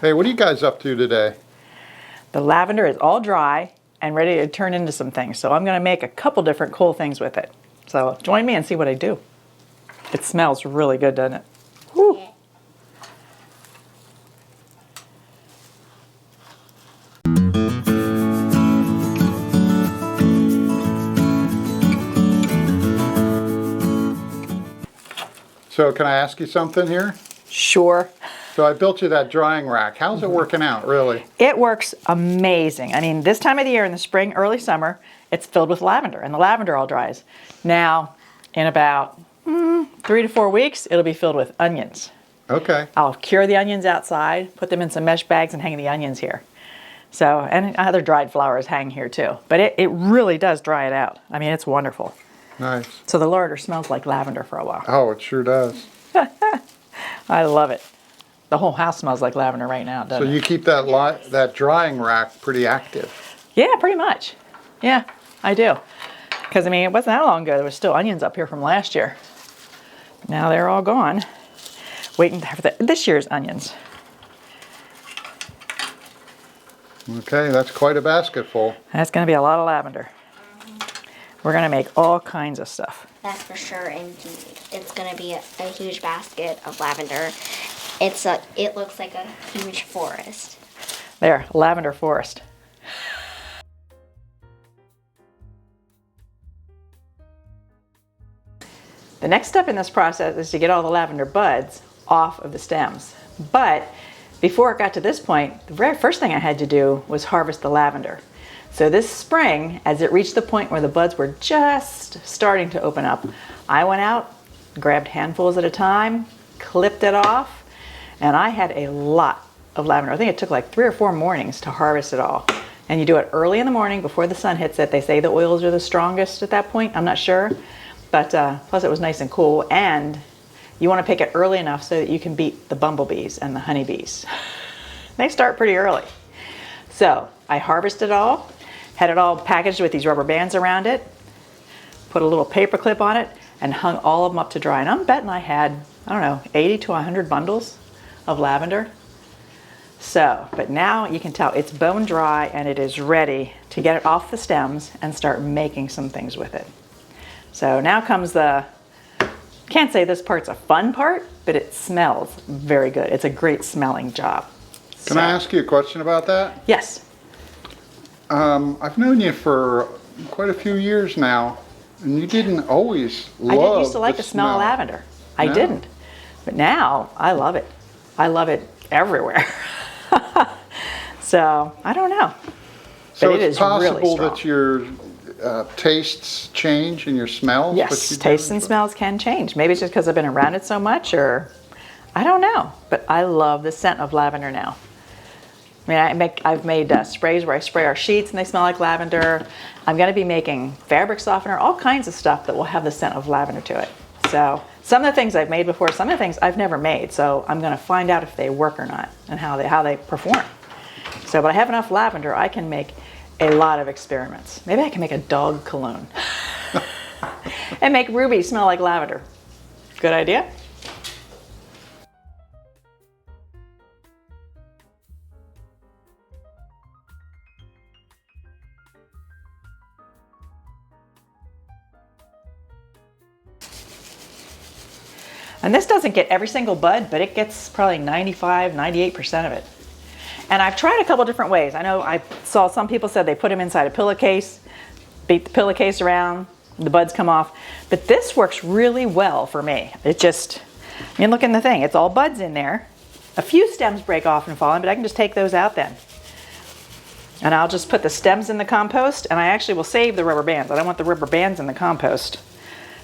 Hey, what are you guys up to today? The lavender is all dry and ready to turn into some things. So I'm going to make a couple different cool things with it. So join me and see what I do. It smells really good, doesn't it? Woo. So can I ask you something here? Sure. So I built you that drying rack. How's it working out, really? It works amazing. I mean, this time of the year in the spring, early summer, it's filled with lavender, and the lavender all dries. Now, in about 3 to 4 weeks, it'll be filled with onions. Okay. I'll cure the onions outside, put them in some mesh bags, and hang the onions here. So, and other dried flowers hang here too. But it really does dry it out. I mean, it's wonderful. Nice. So the larder smells like lavender for a while. Oh, it sure does. I love it. The whole house smells like lavender right now, doesn't So it? you keep that drying rack pretty active. Yeah, pretty much. Yeah, I do. Because, I mean, it wasn't that long ago. There was still onions up here from last year. Now they're all gone. Waiting for this year's onions. Okay, that's quite a basket full. That's going to be a lot of lavender. We're going to make all kinds of stuff. That's for sure, and it's going to be a huge basket of lavender. It looks like a huge forest. There, lavender forest. The next step in this process is to get all the lavender buds off of the stems. But before it got to this point, the very first thing I had to do was harvest the lavender. So this spring, as it reached the point where the buds were just starting to open up, I went out, grabbed handfuls at a time, clipped it off, and I had a lot of lavender. I think it took like 3 or 4 mornings to harvest it all. And you do it early in the morning before the sun hits it. They say the oils are the strongest at that point. I'm not sure. But plus it was nice and cool. And you want to pick it early enough so that you can beat the bumblebees and the honeybees. They start pretty early. So I harvested it all, had it all packaged with these rubber bands around it, put a little paper clip on it, and hung all of them up to dry. And I'm betting I had, I don't know, 80 to 100 bundles of lavender. So, but now you can tell it's bone dry and it is ready to get it off the stems and start making some things with it. So now comes can't say this part's a fun part, but it smells very good. It's a great smelling job. Can I ask you a question about that? Yes. I've known you for quite a few years now, and you didn't always love I didn't used to like the smell of lavender. I didn't. But now I love it. I love it everywhere. So, I don't know. So but it's really possible strong. that your tastes change and your smells? Yes, tastes and smells can change. Maybe it's just because I've been around it so much, or I don't know. But I love the scent of lavender now. I mean, I've made sprays where I spray our sheets and they smell like lavender. I'm going to be making fabric softener, all kinds of stuff that will have the scent of lavender to it. So some of the things I've made before, some of the things I've never made. So I'm going to find out if they work or not and how they perform. So, but I have enough lavender, I can make a lot of experiments. Maybe I can make a dog cologne and make Ruby smell like lavender. Good idea? And this doesn't get every single bud, but it gets probably 95, 98% of it. And I've tried a couple different ways. I know I saw some people said they put them inside a pillowcase, beat the pillowcase around, the buds come off. But this works really well for me. It just, I mean, look in the thing. It's all buds in there. A few stems break off and fall in, but I can just take those out then. And I'll just put the stems in the compost, and I actually will save the rubber bands. I don't want the rubber bands in the compost.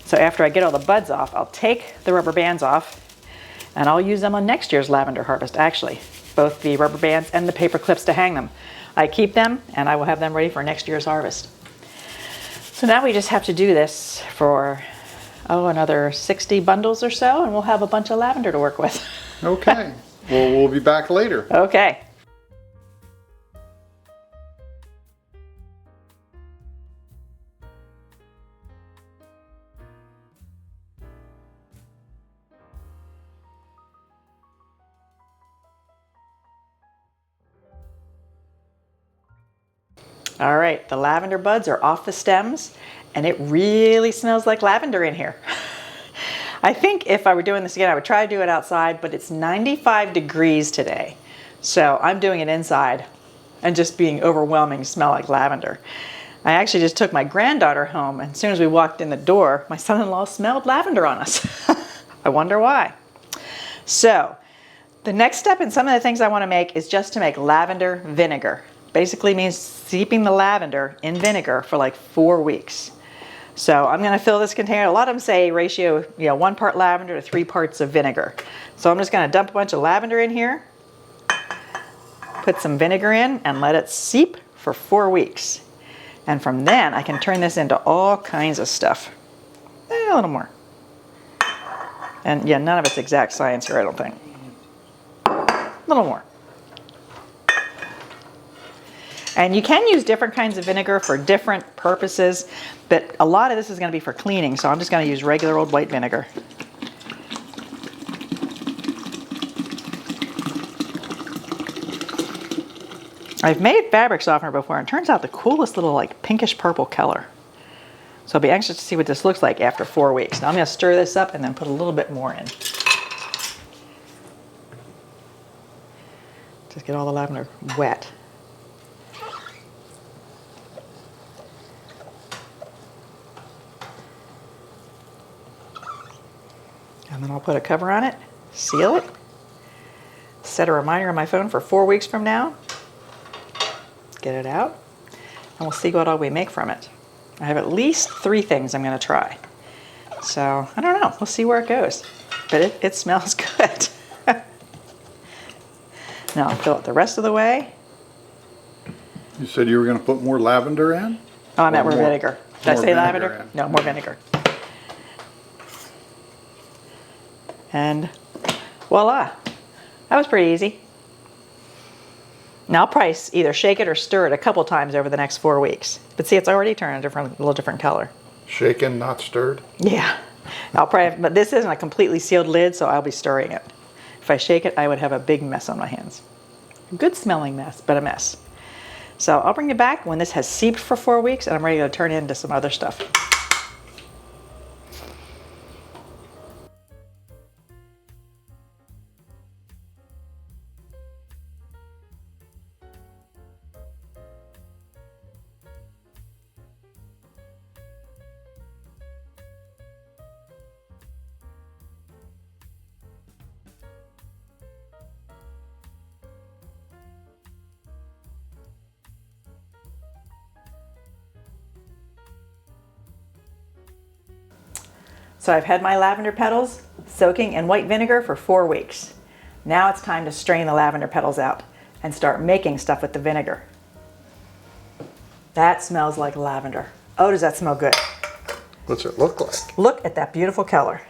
So after I get all the buds off, I'll take the rubber bands off, and I'll use them on next year's lavender harvest, actually. Both the rubber bands and the paper clips to hang them. I keep them, and I will have them ready for next year's harvest. So now we just have to do this for, another 60 bundles or so, and we'll have a bunch of lavender to work with. Okay. Well, we'll be back later. Okay. All right, the lavender buds are off the stems and it really smells like lavender in here. I think if I were doing this again, I would try to do it outside, but it's 95 degrees today. So I'm doing it inside and just being overwhelming smell like lavender. I actually just took my granddaughter home, and as soon as we walked in the door, my son-in-law smelled lavender on us. I wonder why. So the next step in some of the things I want to make is just to make lavender vinegar. Basically means steeping the lavender in vinegar for like 4 weeks. So I'm going to fill this container. A lot of them say ratio, 1 part lavender to 3 parts of vinegar. So I'm just going to dump a bunch of lavender in here, put some vinegar in, and let it seep for 4 weeks. And from then I can turn this into all kinds of stuff. A little more. And yeah, none of it's exact science here, I don't think. A little more. And you can use different kinds of vinegar for different purposes, but a lot of this is going to be for cleaning, so I'm just going to use regular old white vinegar. I've made fabric softener before, and it turns out the coolest little like pinkish purple color. So I'll be anxious to see what this looks like after 4 weeks. Now I'm going to stir this up and then put a little bit more in. Just get all the lavender wet. And then I'll put a cover on it, seal it, set a reminder on my phone for 4 weeks from now, get it out, and we'll see what all we make from it. I have at least 3 things I'm going to try. So, I don't know. We'll see where it goes. But it smells good. Now I'll fill it the rest of the way. You said you were going to put more lavender in? Oh, I meant more vinegar. Did I say lavender? In. No, more vinegar. And voila. That was pretty easy. Now I'll probably either shake it or stir it a couple times over the next 4 weeks. But see, it's already turned a little different color. Shaken, not stirred? Yeah. I'll probably, but this isn't a completely sealed lid, so I'll be stirring it. If I shake it, I would have a big mess on my hands. A good smelling mess, but a mess. So I'll bring it back when this has seeped for 4 weeks and I'm ready to turn it into some other stuff. So I've had my lavender petals soaking in white vinegar for 4 weeks. Now it's time to strain the lavender petals out and start making stuff with the vinegar. That smells like lavender. Oh, does that smell good? What's it look like? Look at that beautiful color.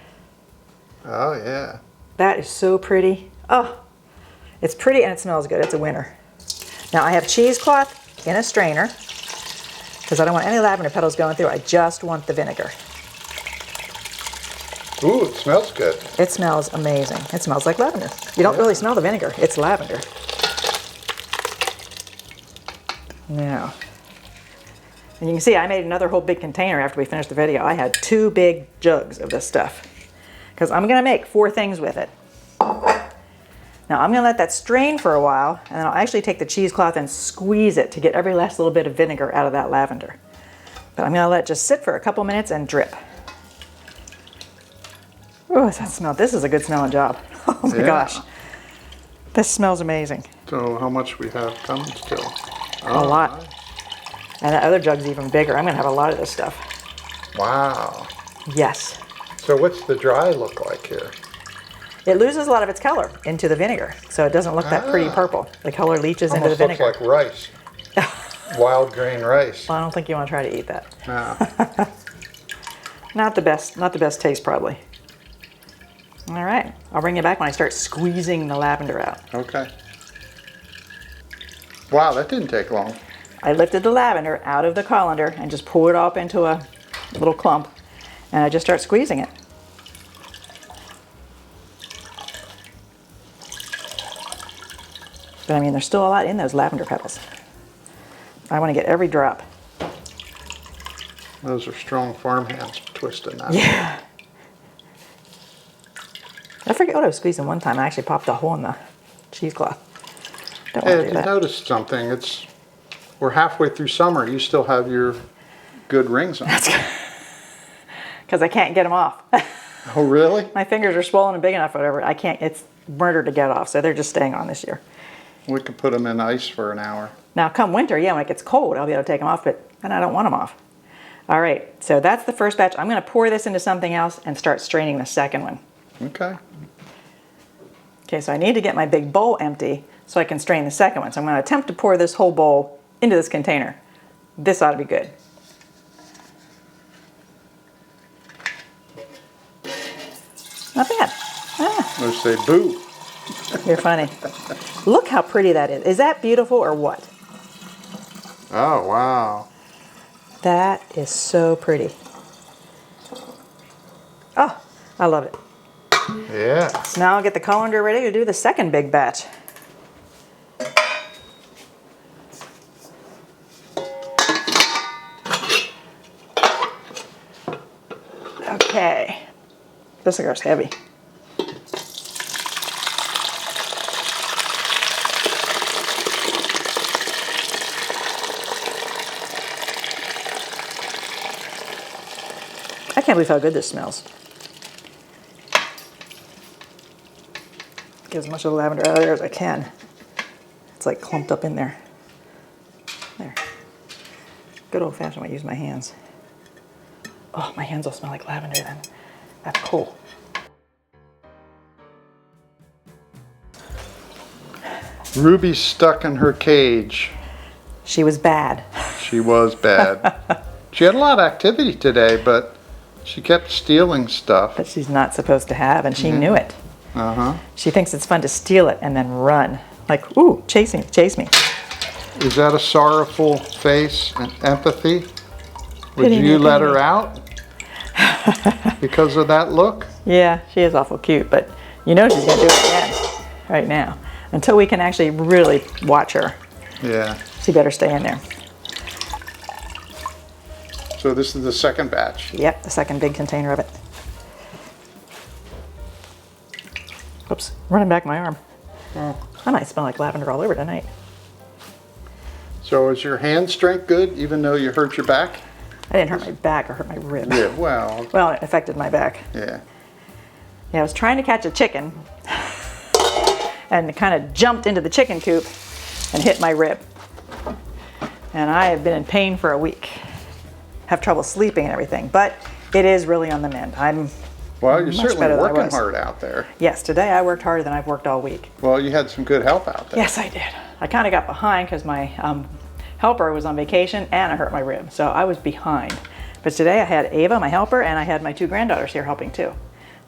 Oh, yeah. That is so pretty. Oh, it's pretty and it smells good. It's a winner. Now I have cheesecloth in a strainer because I don't want any lavender petals going through. I just want the vinegar. Ooh, it smells good. It smells amazing. It smells like lavender. You don't really smell the vinegar. It's lavender. Now, and you can see I made another whole big container after we finished the video. I had 2 big jugs of this stuff because I'm going to make 4 things with it. Now I'm going to let that strain for a while, and then I'll actually take the cheesecloth and squeeze it to get every last little bit of vinegar out of that lavender. But I'm going to let it just sit for a couple minutes and drip. Oh, does that smell? This is a good smelling job. Oh my gosh. This smells amazing. So how much we have coming still? A lot. Nice. And the other jug's even bigger. I'm going to have a lot of this stuff. Wow. Yes. So what's the dry look like here? It loses a lot of its color into the vinegar, so it doesn't look that pretty purple. The color leaches into the vinegar. Almost looks like rice. Wild grain rice. Well, I don't think you want to try to eat that. No. Not the best taste probably. All right, I'll bring you back when I start squeezing the lavender out. Okay. Wow, that didn't take long. I lifted the lavender out of the colander and just poured it up into a little clump, and I just start squeezing it. But I mean, there's still a lot in those lavender petals. I want to get every drop. Those are strong farm hands twisting that. Yeah. I forget what I was squeezing one time. I actually popped a hole in the cheesecloth. Don't Hey, want to if do you that. noticed something, we're halfway through summer. You still have your good rings on. Because I can't get them off. Oh, really? My fingers are swollen and big enough, whatever. I can't, it's murder to get off, so they're just staying on this year. We could put them in ice for an hour. Now, come winter, yeah, when it gets cold, I'll be able to take them off, but then I don't want them off. All right, so that's the first batch. I'm going to pour this into something else and start straining the second one. Okay. Okay, so I need to get my big bowl empty so I can strain the second one. So I'm going to attempt to pour this whole bowl into this container. This ought to be good. Not bad. Ah, Let's say boo. you're funny. Look how pretty that is. Is that beautiful or what? Oh, wow. That is so pretty. Oh, I love it. Yeah. So now I'll get the colander ready to do the second big batch. Okay. This cigar's heavy. I can't believe how good this smells. Get as much of the lavender out of there as I can. It's like clumped up in there. There. Good old fashioned way, use my hands. Oh, my hands will smell like lavender then. That's cool. Ruby's stuck in her cage. She was bad. She was bad. She had a lot of activity today, but she kept stealing stuff. That she's not supposed to have, and she knew it. Uh-huh. She thinks it's fun to steal it and then run. Like, ooh, chase me, chase me. Is that a sorrowful face and empathy? Would Pity me, you let pity her me. out because of that look? Yeah, she is awful cute, but you know she's gonna do it again right now. Until we can actually really watch her, Yeah. she better stay in there. So this is the second batch. Yep, the second big container of it. Oops, running back my arm. I might smell like lavender all over tonight. So is your hand strength good, even though you hurt your back? I didn't hurt my back, I hurt my rib. Yeah, well, Well, it affected my back. yeah. Yeah, I was trying to catch a chicken and it kind of jumped into the chicken coop and hit my rib. And I have been in pain for a week. Have trouble sleeping and everything, but it is really on the mend. I'm Well, you're much certainly better than I working was. hard out there. Yes, today I worked harder than I've worked all week. Well, you had some good help out there. Yes, I did. I kind of got behind because my helper was on vacation and I hurt my rib, so I was behind. But today I had Ava, my helper, and I had my two granddaughters here helping too.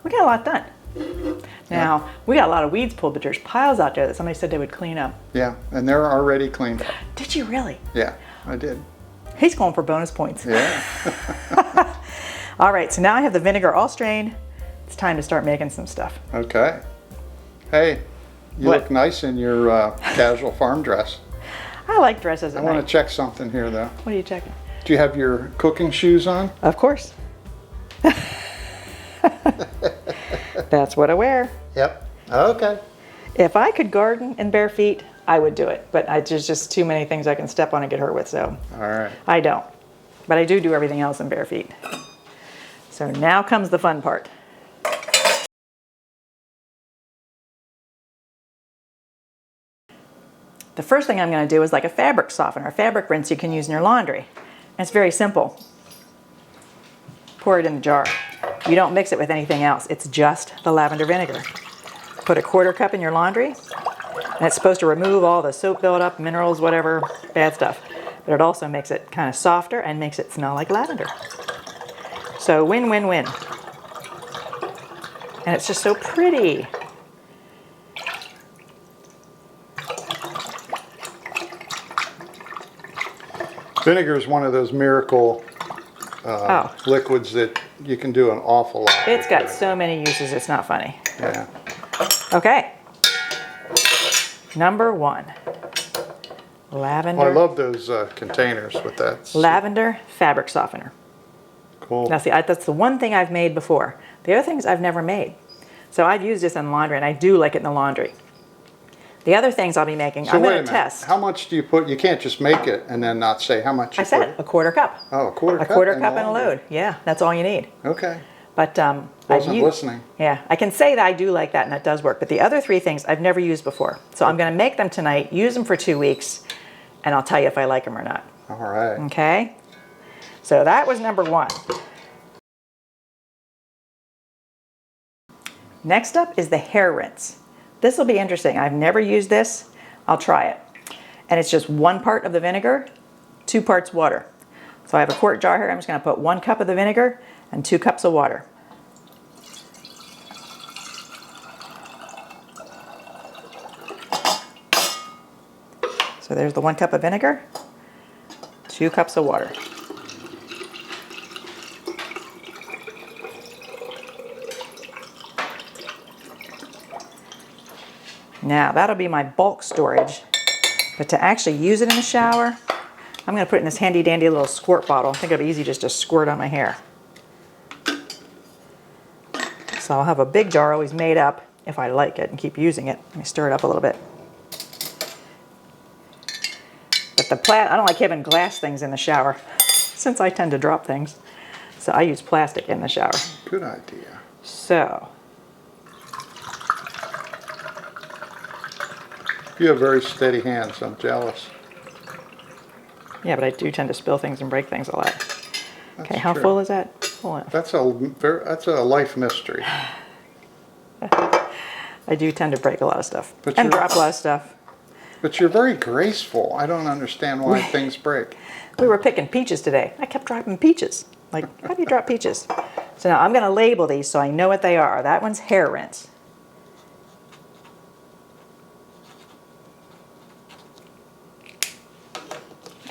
We got a lot done. Now, we got a lot of weeds pulled, but there's piles out there that somebody said they would clean up. Yeah, and they're already cleaned up. Did you really? Yeah, I did. He's going for bonus points. Yeah. All right, so now I have the vinegar all strained. It's time to start making some stuff. Okay. Hey, you What? look nice in your casual farm dress. I like dresses I at want night. to check something here, though. What are you checking? Do you have your cooking shoes on? Of course. That's what I wear. Yep. Okay. If I could garden in bare feet, I would do it. But there's just too many things I can step on and get hurt with, so All right. I don't. But I do everything else in bare feet. So now comes the fun part. The first thing I'm going to do is like a fabric softener, a fabric rinse you can use in your laundry. And it's very simple. Pour it in the jar. You don't mix it with anything else. It's just the lavender vinegar. Put a 1/4 cup in your laundry. And it's supposed to remove all the soap buildup, minerals, whatever, bad stuff. But it also makes it kind of softer and makes it smell like lavender. So win, win, win. And it's just so pretty. Vinegar is one of those miracle liquids that you can do an awful lot. It's with got it. so many uses, it's not funny. Yeah. Okay. Number 1. Lavender. Well, I love those containers with that. Lavender fabric softener. Cool. Now see, that's the one thing I've made before. The other things I've never made. So I've used this in laundry, and I do like it in the laundry. The other things I'll be making, So I'm wait a going to minute. test. How much do you put? You can't just make it and then not say how much you I said put. a quarter cup. Oh, a quarter cup. A quarter in cup the and a laundry. load. Yeah, that's all you need. Okay. But Wasn't listening. Yeah, I can say that I do like that, and that does work. But the other three things I've never used before. So I'm going to make them tonight, use them for 2 weeks, and I'll tell you if I like them or not. All right. Okay? So that was number one. Next up is the hair rinse. This will be interesting. I've never used this. I'll try it. And it's just 1 part of the vinegar, 2 parts water. So I have a quart jar here. I'm just going to put 1 cup of the vinegar and 2 cups of water. So there's the 1 cup of vinegar, 2 cups of water. Now that'll be my bulk storage, but to actually use it in the shower, I'm going to put it in this handy dandy little squirt bottle. I think it'll be easy just to squirt on my hair. So I'll have a big jar always made up if I like it and keep using it. Let me stir it up a little bit. But I don't like having glass things in the shower since I tend to drop things. So I use plastic in the shower. Good idea. So You have very steady hands. I'm jealous. yeah, but I do tend to spill things and break things a lot. That's Okay, how true. full is that? Full enough. That's a life mystery. I do tend to break a lot of stuff But and you're- drop a lot of stuff. But you're very graceful. I don't understand why things break. We were picking peaches today. I kept dropping peaches. Like, how do you drop peaches? So now I'm going to label these so I know what they are. That one's hair rinse.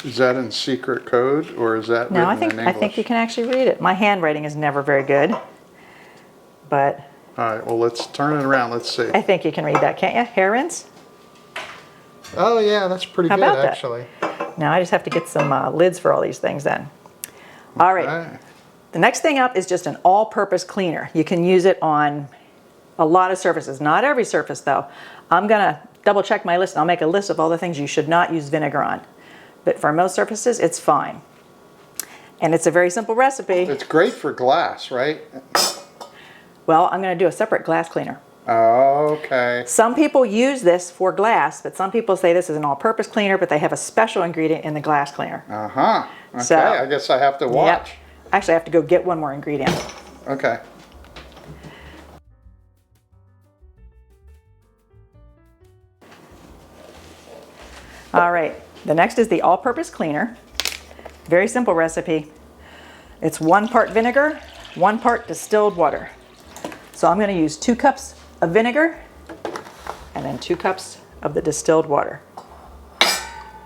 Is that in secret code or is that No, written in I English? think you can actually read it. My handwriting is never very good, but All right, well, let's turn it around. Let's see. I think you can read that, can't you? Hair rinse. Oh, yeah, that's pretty How good, about that? actually. Now I just have to get some lids for all these things then. All right. Okay. The next thing up is just an all-purpose cleaner. You can use it on a lot of surfaces. Not every surface, though. I'm going to double check my list, and I'll make a list of all the things you should not use vinegar on. But for most surfaces, it's fine. And it's a very simple recipe. It's great for glass, right? Well, I'm going to do a separate glass cleaner. Okay. Some people use this for glass, but some people say this is an all-purpose cleaner, but they have a special ingredient in the glass cleaner. Uh-huh. Okay, So- I guess I have to watch. Yep. Actually, I have to go get one more ingredient. Okay. All right, the next is the all-purpose cleaner. Very simple recipe. It's 1 part vinegar, 1 part distilled water. So I'm going to use 2 cups of vinegar and then 2 cups of the distilled water.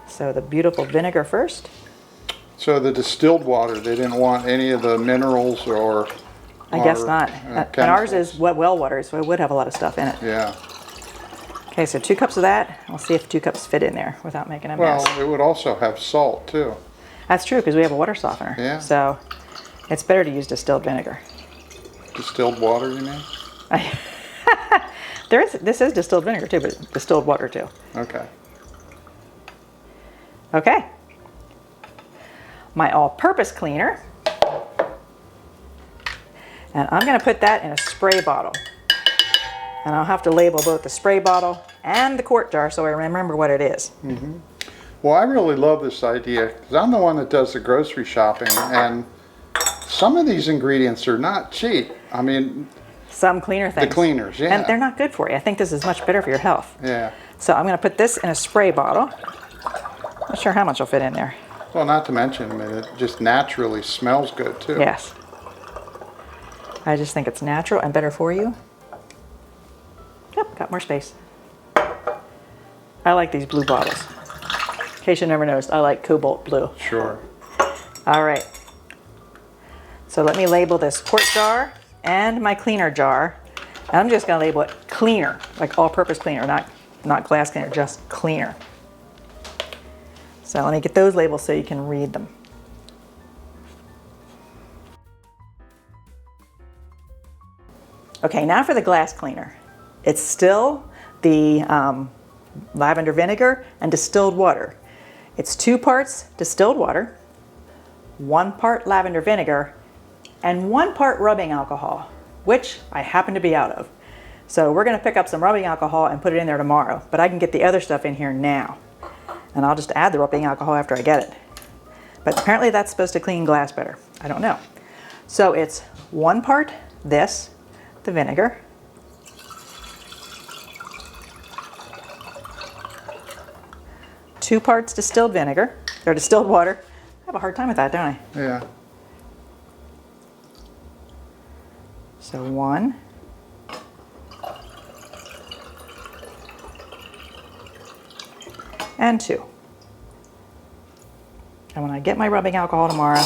So the beautiful vinegar first. So the distilled water, they didn't want any of the minerals or... I guess not. And ours chemicals. is well water, so it would have a lot of stuff in it. Yeah. Okay, so 2 cups of that. We'll see if 2 cups fit in there without making a Well, mess. it would also have salt, too. That's true, because we have a water softener. Yeah. So it's better to use distilled vinegar. Distilled water, you mean? This is distilled vinegar too, but distilled water too. Okay. Okay. My all-purpose cleaner. And I'm going to put that in a spray bottle. And I'll have to label both the spray bottle and the quart jar so I remember what it is. Well, I really love this idea because I'm the one that does the grocery shopping, and some of these ingredients are not cheap. I mean, Some cleaner things. the cleaners, yeah. And they're not good for you. I think this is much better for your health. Yeah. So I'm going to put this in a spray bottle. Not sure how much will fit in there. Well, not to mention, I mean, it just naturally smells good, too. Yes. I just think it's natural and better for you. Yep, got more space. I like these blue bottles. In case you never noticed, I like cobalt blue. Sure. All right. So let me label this quart jar and my cleaner jar. And I'm just going to label it cleaner, like all-purpose cleaner, not glass cleaner, just cleaner. So let me get those labels so you can read them. Okay, now for the glass cleaner. It's still the lavender vinegar and distilled water. It's 2 parts distilled water, 1 part lavender vinegar, and 1 part rubbing alcohol, which I happen to be out of. So we're gonna pick up some rubbing alcohol and put it in there tomorrow, but I can get the other stuff in here now. And I'll just add the rubbing alcohol after I get it. But apparently that's supposed to clean glass better. I don't know. So it's 1 part this, the vinegar, 2 parts distilled vinegar, or distilled water. I have a hard time with that, don't I? Yeah. So 1. And 2. And when I get my rubbing alcohol tomorrow,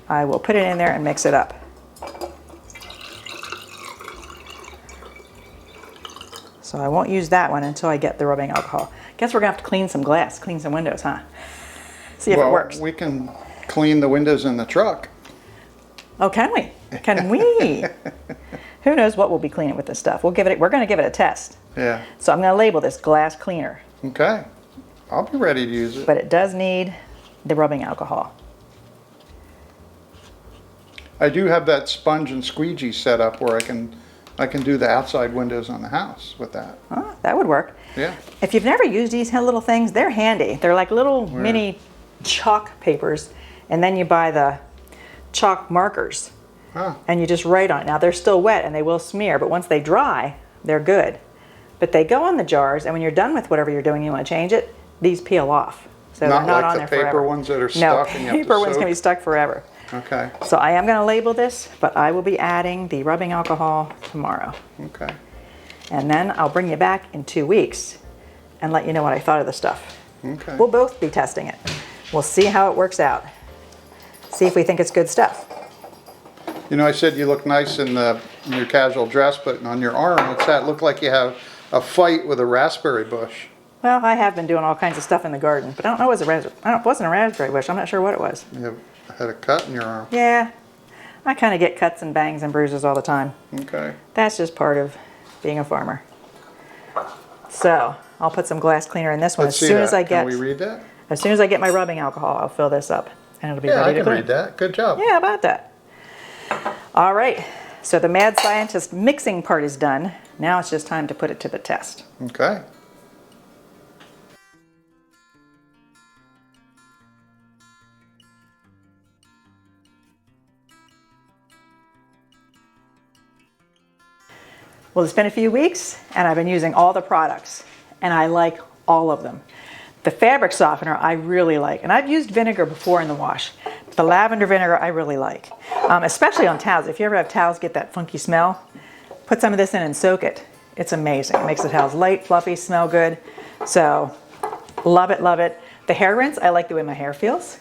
I will put it in there and mix it up. So I won't use that one until I get the rubbing alcohol. Guess we're gonna have to clean some glass, clean some windows, huh? See if it works. We can clean the windows in the truck. Oh, can we? Can we? Who knows what we'll be cleaning with this stuff? We're gonna give it a test. Yeah. So I'm gonna label this glass cleaner, Okay. I'll be ready to use it. but it does need the rubbing alcohol. I do have that sponge and squeegee set up where I can do the outside windows on the house with that. Oh, that would work. Yeah. If you've never used these little things, they're handy. They're like little mini chalk papers, and then you buy the chalk markers, and you just write on it. Now they're still wet and they will smear, but once they dry, they're good. But they go on the jars, and when you're done with whatever you're doing, you want to change it, these peel off. So Not they're not like on the there paper forever. ones that are No, stuck and you have to paper ones soak? can be stuck forever. Okay. So I am going to label this, but I will be adding the rubbing alcohol tomorrow. Okay. And then I'll bring you back in 2 weeks and let you know what I thought of the stuff. Okay. We'll both be testing it. We'll see how it works out. See if we think it's good stuff. You know, I said you look nice in your casual dress, but on your arm, what's that? Look like you have a fight with a raspberry bush. Well, I have been doing all kinds of stuff in the garden, but I don't know it wasn't a raspberry bush. I'm not sure what it was. You had a cut in your arm. Yeah, I kind of get cuts and bangs and bruises all the time. Okay. That's just part of being a farmer. So I'll put some glass cleaner in this one Let's see that. Can we as read that? soon as I get my rubbing alcohol. I'll fill this up and it'll be Yeah, I ready to can clean. read that. Good job. Yeah, about that. All right, so the mad scientist mixing part is done. Now it's just time to put it to the test. Okay. Well, it's been a few weeks and I've been using all the products and I like all of them. The fabric softener I really like, and I've used vinegar before in the wash. The lavender vinegar I really like, especially on towels. If you ever have towels get that funky smell, put some of this in and soak it. It's amazing. It makes the towels light, fluffy, smell good. So love it, love it. The hair rinse, I like the way my hair feels.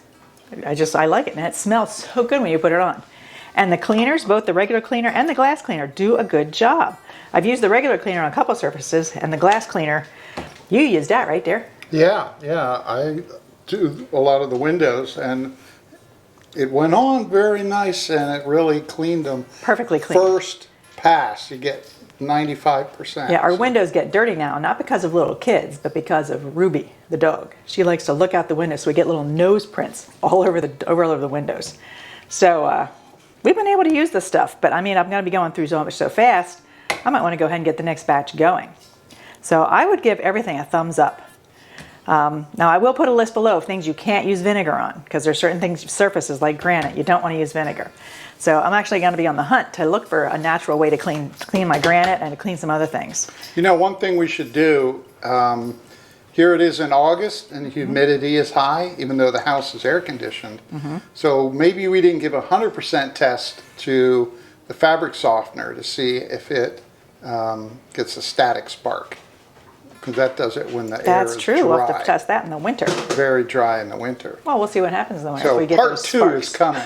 I like it, and it smells so good when you put it on. And the cleaners, both the regular cleaner and the glass cleaner, do a good job. I've used the regular cleaner on a couple surfaces, and the glass cleaner, you used that right there. Yeah, I do a lot of the windows, and it went on very nice, and it really cleaned them. Perfectly clean. First pass, you get 95%. Yeah, our windows get dirty now, not because of little kids, but because of Ruby, the dog. She likes to look out the window, so we get little nose prints all over the windows. So we've been able to use this stuff, but I mean, I'm going to be going through so much so fast, I might want to go ahead and get the next batch going. So I would give everything a thumbs up. Now I will put a list below of things you can't use vinegar on, because there's certain things, surfaces like granite, you don't want to use vinegar. So I'm actually going to be on the hunt to look for a natural way to clean my granite and to clean some other things. You know, one thing we should do, here it is in August and the humidity is high, even though the house is air conditioned. So maybe we didn't give a 100% test to the fabric softener to see if it gets a static spark. Because that does it when the air is That's true. dry. We'll have to test that in the winter. Very dry in the winter. Well, we'll see what happens in the winter if So we get part those 2 sparks. is coming.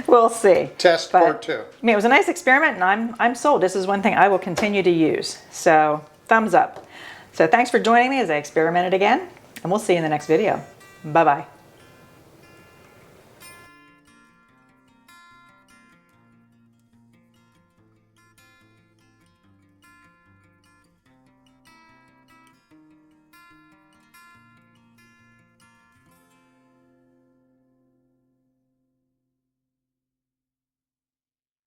We'll see. Test But, part 2. I mean, it was a nice experiment, and I'm sold. This is one thing I will continue to use. So thumbs up. So thanks for joining me as I experimented again. and we'll see you in the next video. Bye-bye.